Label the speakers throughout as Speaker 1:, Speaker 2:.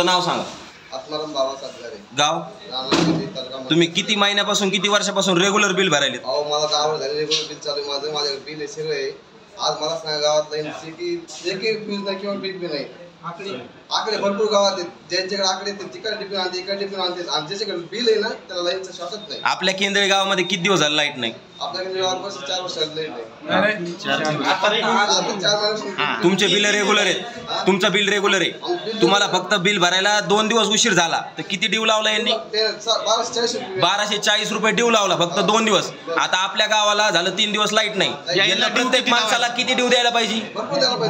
Speaker 1: नाव सांगा.
Speaker 2: आत्माराम बाबासाहेब घरे.
Speaker 1: गाव. तुम्ही किती महिन्यापासून किती वर्षापासून रेग्युलर बिल भरायले?
Speaker 2: अहो मला गावावर झाले रेग्युलर बिल चालू आहे माझं. माझ्या बिल आहे सगळं आहे. आज मला सांगा गावात लाईन एक बिल नाही किंवा बिल बी नाही. आकडे भरपूर गावात आहेत. ज्यांच्याकडे आकडे तिकडे डिपीन आणते इकडे डिपीन आणते आणि ज्याच्याकडे बिल आहे ना त्याला लाईनचं शासत नाही.
Speaker 1: आपल्या केंद्रीय गावामध्ये किती दिवस झाले लाईट नाही?
Speaker 2: आपल्याकडे गावात 4 वर्ष लाईट नाही.
Speaker 1: तुमचे बिल रेग्युलर आहेत. तुमचं बिल रेग्युलर आहे. तुम्हाला फक्त बिल भरायला 2 दिवस उशीर झाला तर किती ड्यू लावला यांनी? 1240 रुपये ड्यू लावला फक्त 2 दिवस. आता आपल्या गावाला झालं 3 दिवस लाईट नाही. यांना प्रत्येक माणसाला किती ड्यू द्यायला पाहिजे?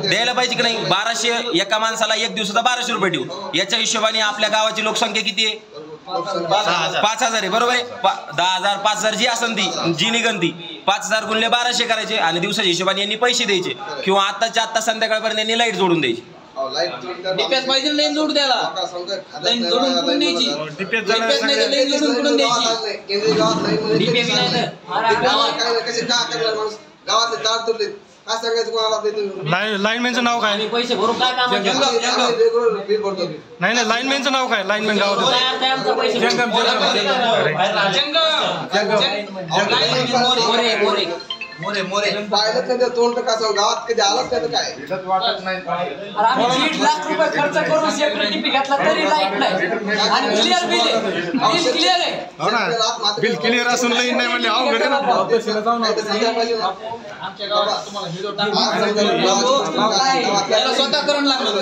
Speaker 1: द्यायला पाहिजे की नाही? 1200 एका माणसाला 1 दिवसाचा 1200 रुपये ड्यू. याच्या हिशोबाने आपल्या गावाची लोकसंख्या किती आहे? 5000 आहे. बरोबर आहे. 10,000 5000 जी असन ती जी निघन ती 5000 गुणले 1200 करायचे आणि दिवसाच्या हिशोबाने यांनी पैसे द्यायचे किंवा आत्ताच्या आत्ता संध्याकाळपर्यंत यांनी लाईट जोडून द्यायची.
Speaker 3: डीपीएस पाहिजे लाईन जोडून द्यायला. लाईन जोडून कुठून द्यायची? डीपीएस नाही तर लाईन जोडून कुठून द्यायची? डीपीएस नाही तर
Speaker 2: गावातले तार तुटले काय सांगायचं कोणाला?
Speaker 4: लाईनमॅनचं नाव काय?
Speaker 3: पैसे भरून काय काम?
Speaker 2: बिल भरतो.
Speaker 4: नाही लाईनमॅनचं नाव काय? लाईनमॅन गावात
Speaker 2: मोरे पाहिलं नाही तोंड कसं गावात कधी आलं त्याचं काय वाटत नाही.
Speaker 3: आम्ही 1.5 लाख रुपये खर्च करून सेपरेट डीपी घेतला तरी लाईट नाही आणि क्लिअर बिल आहे. बिल क्लिअर आहे.
Speaker 4: हो ना, बिल क्लिअर असून लाईन नाही म्हणजे अवघड आहे ना.
Speaker 3: आमच्या गावात तुम्हाला व्हिडिओ टाकून स्वतः करून लागलं.